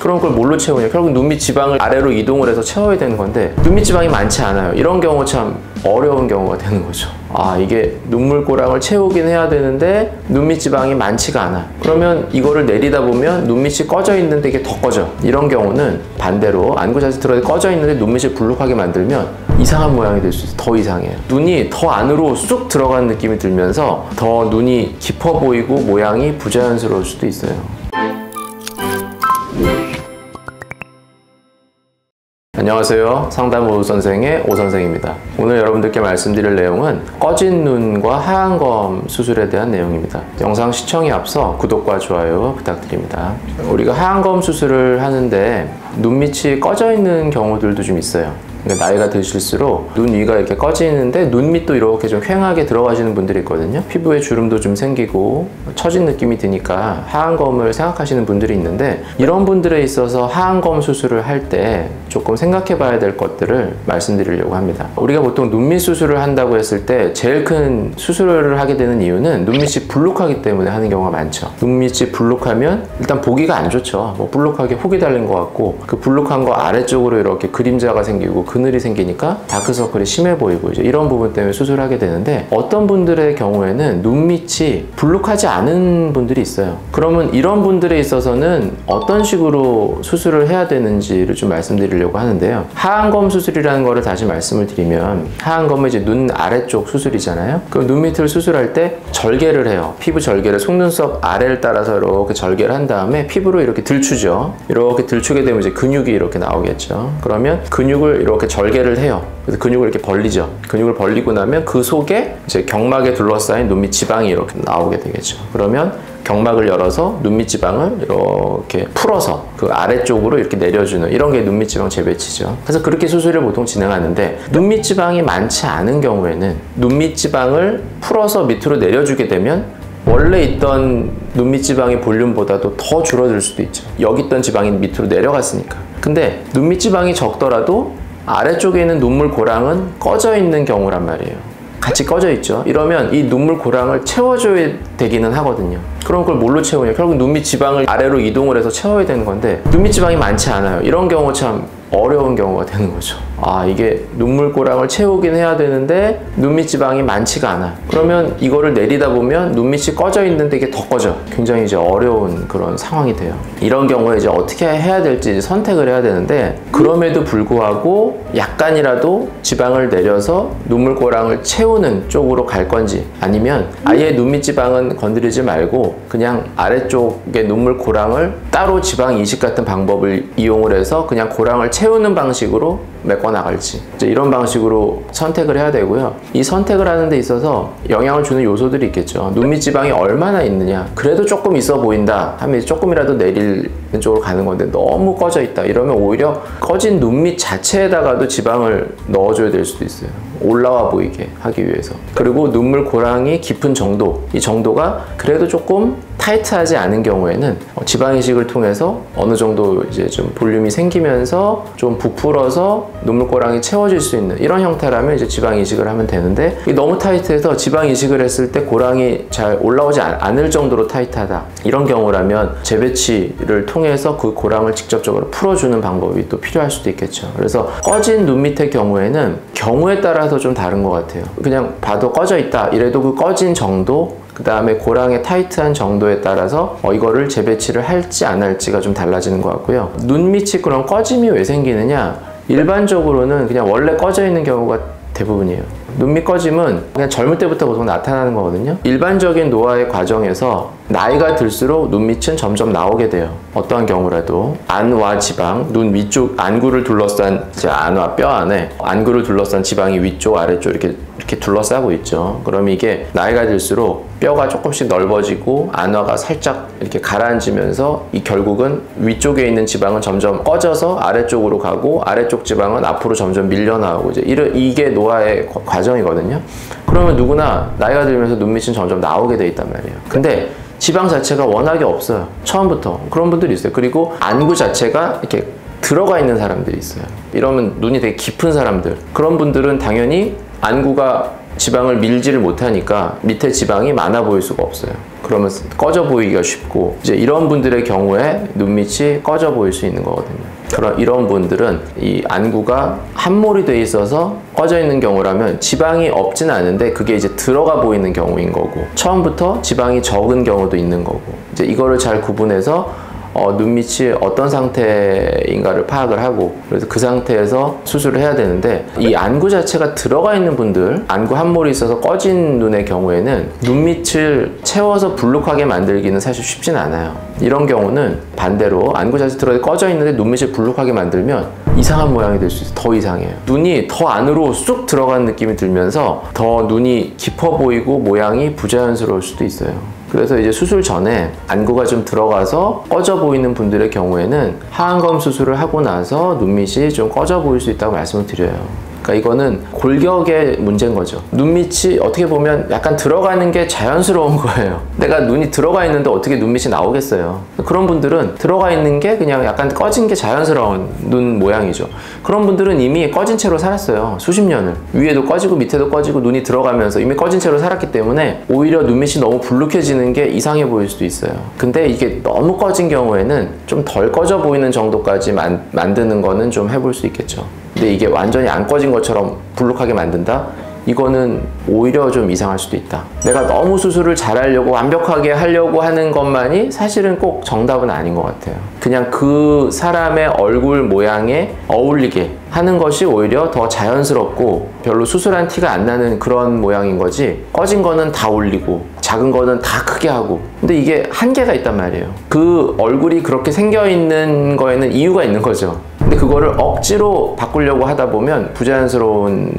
그럼 그걸 뭘로 채우냐? 결국 눈 밑 지방을 아래로 이동을 해서 채워야 되는 건데 눈 밑 지방이 많지 않아요. 이런 경우 참 어려운 경우가 되는 거죠. 아, 이게 눈물고랑을 채우긴 해야 되는데 눈 밑 지방이 많지가 않아. 그러면 이거를 내리다 보면 눈 밑이 꺼져 있는데 이게 더 꺼져. 이런 경우는 반대로 안구 자세 들어서 꺼져 있는데 눈 밑이 불룩하게 만들면 이상한 모양이 될 수 있어요. 더 이상해요. 눈이 더 안으로 쑥 들어가는 느낌이 들면서 더 눈이 깊어 보이고 모양이 부자연스러울 수도 있어요. 안녕하세요. 상담 선생의 오선생입니다. 오늘 여러분들께 말씀드릴 내용은 꺼진 눈과 하얀검 수술에 대한 내용입니다. 영상 시청에 앞서 구독과 좋아요 부탁드립니다. 우리가 하얀검 수술을 하는데 눈 밑이 꺼져 있는 경우들도 좀 있어요. 그러니까 나이가 드실수록 눈 위가 이렇게 꺼지는데 눈 밑도 이렇게 좀 휑하게 들어가시는 분들이 있거든요. 피부에 주름도 좀 생기고 처진 느낌이 드니까 하얀검을 생각하시는 분들이 있는데 이런 분들에 있어서 하얀검 수술을 할 때 조금 생각해 봐야 될 것들을 말씀드리려고 합니다. 우리가 보통 눈밑 수술을 한다고 했을 때 제일 큰 수술을 하게 되는 이유는 눈밑이 불룩하기 때문에 하는 경우가 많죠. 눈밑이 불룩하면 일단 보기가 안 좋죠. 뭐 불룩하게 혹이 달린 것 같고 그 불룩한 거 아래쪽으로 이렇게 그림자가 생기고 그늘이 생기니까 다크서클이 심해 보이고 이제 이런 부분 때문에 수술을 하게 되는데 어떤 분들의 경우에는 눈 밑이 불룩하지 않은 분들이 있어요. 그러면 이런 분들에 있어서는 어떤 식으로 수술을 해야 되는지를 좀 말씀드리려고 하는데요. 하얀검 수술이라는 거를 다시 말씀을 드리면 하얀검은 이제 눈 아래쪽 수술이잖아요. 그럼 눈 밑을 수술할 때 절개를 해요. 피부 절개를 속눈썹 아래를 따라서 이렇게 절개를 한 다음에 피부로 이렇게 들추죠. 이렇게 들추게 되면 이제 근육이 이렇게 나오겠죠. 그러면 근육을 이렇게 절개를 해요. 그래서 근육을 이렇게 벌리죠. 근육을 벌리고 나면 그 속에 이제 경막에 둘러싸인 눈밑 지방이 이렇게 나오게 되겠죠. 그러면 경막을 열어서 눈밑 지방을 이렇게 풀어서 그 아래쪽으로 이렇게 내려주는 이런 게 눈밑 지방 재배치죠. 그래서 그렇게 수술을 보통 진행하는데 눈밑 지방이 많지 않은 경우에는 눈밑 지방을 풀어서 밑으로 내려주게 되면 원래 있던 눈밑 지방의 볼륨보다도 더 줄어들 수도 있죠. 여기 있던 지방이 밑으로 내려갔으니까. 근데 눈밑 지방이 적더라도 아래쪽에 있는 눈물 고랑은 꺼져 있는 경우란 말이에요. 같이 꺼져 있죠. 이러면 이 눈물 고랑을 채워줘야 되기는 하거든요. 그럼 그걸 뭘로 채우냐? 결국 눈밑 지방을 아래로 이동을 해서 채워야 되는 건데 눈밑 지방이 많지 않아요. 이런 경우 참 어려운 경우가 되는 거죠. 아, 이게 눈물고랑을 채우긴 해야 되는데 눈밑 지방이 많지가 않아. 그러면 이거를 내리다 보면 눈밑이 꺼져 있는데 이게 더 꺼져. 굉장히 이제 어려운 그런 상황이 돼요. 이런 경우에 이제 어떻게 해야 될지 선택을 해야 되는데 그럼에도 불구하고 약간이라도 지방을 내려서 눈물고랑을 채우는 쪽으로 갈 건지 아니면 아예 눈밑 지방은 건드리지 말고 그냥 아래쪽에 눈물고랑을 따로 지방 이식 같은 방법을 이용을 해서 그냥 고랑을 채우는 방식으로 메꿔 나갈지 이제 이런 방식으로 선택을 해야 되고요. 이 선택을 하는 데 있어서 영향을 주는 요소들이 있겠죠. 눈밑 지방이 얼마나 있느냐. 그래도 조금 있어 보인다 하면 조금이라도 내리는 쪽으로 가는 건데 너무 꺼져 있다 이러면 오히려 꺼진 눈밑 자체에다가도 지방을 넣어줘야 될 수도 있어요. 올라와 보이게 하기 위해서. 그리고 눈물 고랑이 깊은 정도, 이 정도가 그래도 조금 타이트하지 않은 경우에는 지방 이식을 통해서 어느 정도 이제 좀 볼륨이 생기면서 좀 부풀어서 눈물고랑이 채워질 수 있는 이런 형태라면 이제 지방 이식을 하면 되는데 너무 타이트해서 지방 이식을 했을 때 고랑이 잘 올라오지 않을 정도로 타이트하다 이런 경우라면 재배치를 통해서 그 고랑을 직접적으로 풀어주는 방법이 또 필요할 수도 있겠죠. 그래서 꺼진 눈 밑의 경우에는 경우에 따라서 좀 다른 것 같아요. 그냥 봐도 꺼져 있다 이래도 그 꺼진 정도 그 다음에 고랑의 타이트한 정도에 따라서 이거를 재배치를 할지 안 할지가 좀 달라지는 것 같고요. 눈 밑이 그런 꺼짐이 왜 생기느냐? 일반적으로는 그냥 원래 꺼져 있는 경우가 대부분이에요. 눈밑 꺼짐은 그냥 젊을 때부터 보통 나타나는 거거든요. 일반적인 노화의 과정에서 나이가 들수록 눈밑은 점점 나오게 돼요. 어떠한 경우라도 안와 지방, 눈 위쪽 안구를 둘러싼 안와 뼈 안에 안구를 둘러싼 지방이 위쪽 아래쪽 이렇게 둘러싸고 있죠. 그럼 이게 나이가 들수록 뼈가 조금씩 넓어지고 안화가 살짝 이렇게 가라앉으면서 이 결국은 위쪽에 있는 지방은 점점 꺼져서 아래쪽으로 가고 아래쪽 지방은 앞으로 점점 밀려나오고 이제 이게 노화의 과정이거든요. 그러면 누구나 나이가 들면서 눈밑은 점점 나오게 돼 있단 말이에요. 근데 지방 자체가 워낙에 없어요. 처음부터. 그런 분들이 있어요. 그리고 안구 자체가 이렇게 들어가 있는 사람들이 있어요. 이러면 눈이 되게 깊은 사람들. 그런 분들은 당연히 안구가 지방을 밀지를 못하니까 밑에 지방이 많아 보일 수가 없어요. 그러면 꺼져 보이기가 쉽고 이제 이런 분들의 경우에 눈밑이 꺼져 보일 수 있는 거거든요. 그럼 이런 분들은 이 안구가 함몰이 돼 있어서 꺼져 있는 경우라면 지방이 없진 않은데 그게 이제 들어가 보이는 경우인 거고, 처음부터 지방이 적은 경우도 있는 거고, 이제 이거를 잘 구분해서 눈밑이 어떤 상태인가를 파악을 하고, 그래서 그 상태에서 수술을 해야 되는데, 이 안구 자체가 들어가 있는 분들, 안구 함몰이 있어서 꺼진 눈의 경우에는 눈밑을 채워서 불룩하게 만들기는 사실 쉽진 않아요. 이런 경우는 반대로 안구 자체 들어가 꺼져 있는데 눈밑을 불룩하게 만들면 이상한 모양이 될 수 있어요. 더 이상해요. 눈이 더 안으로 쑥 들어간 느낌이 들면서 더 눈이 깊어 보이고 모양이 부자연스러울 수도 있어요. 그래서 이제 수술 전에 안구가 좀 들어가서 꺼져 보이는 분들의 경우에는 하안검 수술을 하고 나서 눈밑이 좀 꺼져 보일 수 있다고 말씀을 드려요. 그러니까 이거는 골격의 문제인 거죠. 눈밑이 어떻게 보면 약간 들어가는 게 자연스러운 거예요. 내가 눈이 들어가 있는데 어떻게 눈밑이 나오겠어요. 그런 분들은 들어가 있는 게 그냥 약간 꺼진 게 자연스러운 눈 모양이죠. 그런 분들은 이미 꺼진 채로 살았어요. 수십 년을. 위에도 꺼지고 밑에도 꺼지고 눈이 들어가면서 이미 꺼진 채로 살았기 때문에 오히려 눈밑이 너무 불룩해지는 게 이상해 보일 수도 있어요. 근데 이게 너무 꺼진 경우에는 좀 덜 꺼져 보이는 정도까지 만드는 거는 좀 해볼 수 있겠죠. 근데 이게 완전히 안 꺼진 것처럼 불룩하게 만든다? 이거는 오히려 좀 이상할 수도 있다. 내가 너무 수술을 잘하려고 완벽하게 하려고 하는 것만이 사실은 꼭 정답은 아닌 것 같아요. 그냥 그 사람의 얼굴 모양에 어울리게 하는 것이 오히려 더 자연스럽고 별로 수술한 티가 안 나는 그런 모양인 거지, 꺼진 거는 다 올리고 작은 거는 다 크게 하고, 근데 이게 한계가 있단 말이에요. 그 얼굴이 그렇게 생겨 있는 거에는 이유가 있는 거죠. 근데 그거를 억지로 바꾸려고 하다 보면 부자연스러운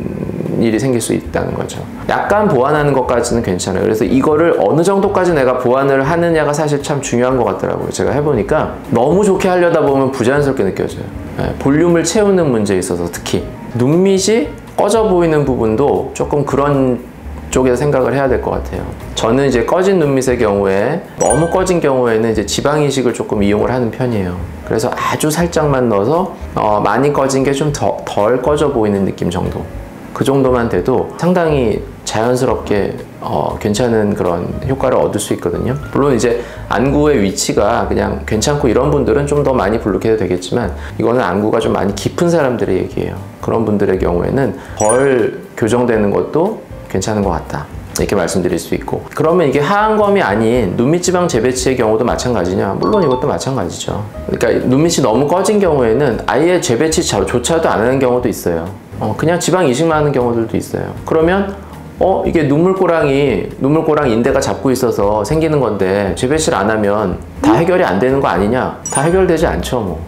일이 생길 수 있다는 거죠. 약간 보완하는 것까지는 괜찮아요. 그래서 이거를 어느 정도까지 내가 보완을 하느냐가 사실 참 중요한 것 같더라고요. 제가 해보니까 너무 좋게 하려다 보면 부자연스럽게 느껴져요. 볼륨을 채우는 문제에 있어서 특히 눈밑이 꺼져 보이는 부분도 조금 그런 쪽에서 생각을 해야 될 것 같아요. 저는 이제 꺼진 눈밑의 경우에, 너무 꺼진 경우에는 이제 지방 이식을 조금 이용을 하는 편이에요. 그래서 아주 살짝만 넣어서 많이 꺼진 게 좀 덜 꺼져 보이는 느낌 정도, 그 정도만 돼도 상당히 자연스럽게 괜찮은 그런 효과를 얻을 수 있거든요. 물론 이제 안구의 위치가 그냥 괜찮고 이런 분들은 좀 더 많이 불룩해도 되겠지만, 이거는 안구가 좀 많이 깊은 사람들의 얘기예요. 그런 분들의 경우에는 덜 교정되는 것도 괜찮은 것 같다, 이렇게 말씀드릴 수 있고. 그러면 이게 하안검이 아닌 눈밑 지방 재배치의 경우도 마찬가지냐? 물론 이것도 마찬가지죠. 그러니까 눈밑이 너무 꺼진 경우에는 아예 재배치조차도 안 하는 경우도 있어요. 그냥 지방 이식만 하는 경우들도 있어요. 그러면 이게 눈물꼬랑 인대가 잡고 있어서 생기는 건데 재배치를 안 하면 다 해결이 안 되는 거 아니냐? 다 해결되지 않죠, 뭐.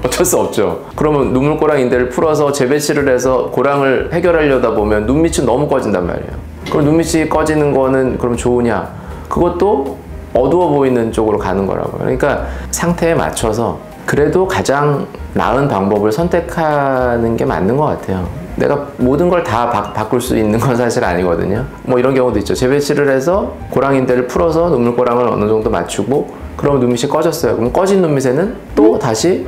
어쩔 수 없죠. 그러면 눈물꼬랑 인대를 풀어서 재배치를 해서 고랑을 해결하려다 보면 눈밑이 너무 꺼진단 말이에요. 그럼 눈밑이 꺼지는 거는 그럼 좋으냐? 그것도 어두워 보이는 쪽으로 가는 거라고요. 그러니까 상태에 맞춰서 그래도 가장 나은 방법을 선택하는 게 맞는 것 같아요. 내가 모든 걸 다 바꿀 수 있는 건 사실 아니거든요. 뭐 이런 경우도 있죠. 재배치를 해서 고랑인대를 풀어서 눈물고랑을 어느 정도 맞추고 그러면 눈밑이 꺼졌어요. 그럼 꺼진 눈밑에는 또 다시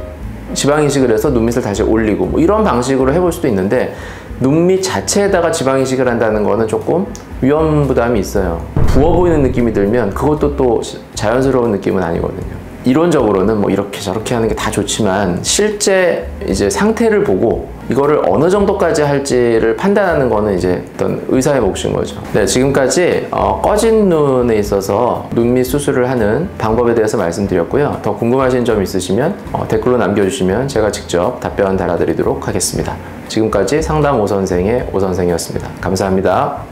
지방이식을 해서 눈밑을 다시 올리고, 뭐 이런 방식으로 해볼 수도 있는데, 눈밑 자체에다가 지방이식을 한다는 거는 조금 위험 부담이 있어요. 부어 보이는 느낌이 들면 그것도 또 자연스러운 느낌은 아니거든요. 이론적으로는 뭐 이렇게 저렇게 하는 게 다 좋지만, 실제 이제 상태를 보고 이거를 어느 정도까지 할지를 판단하는 거는 이제 어떤 의사의 몫인 거죠. 네, 지금까지 꺼진 눈에 있어서 눈밑 수술을 하는 방법에 대해서 말씀드렸고요. 더 궁금하신 점 있으시면 댓글로 남겨주시면 제가 직접 답변 달아드리도록 하겠습니다. 지금까지 상담 오선생의 오선생이었습니다. 감사합니다.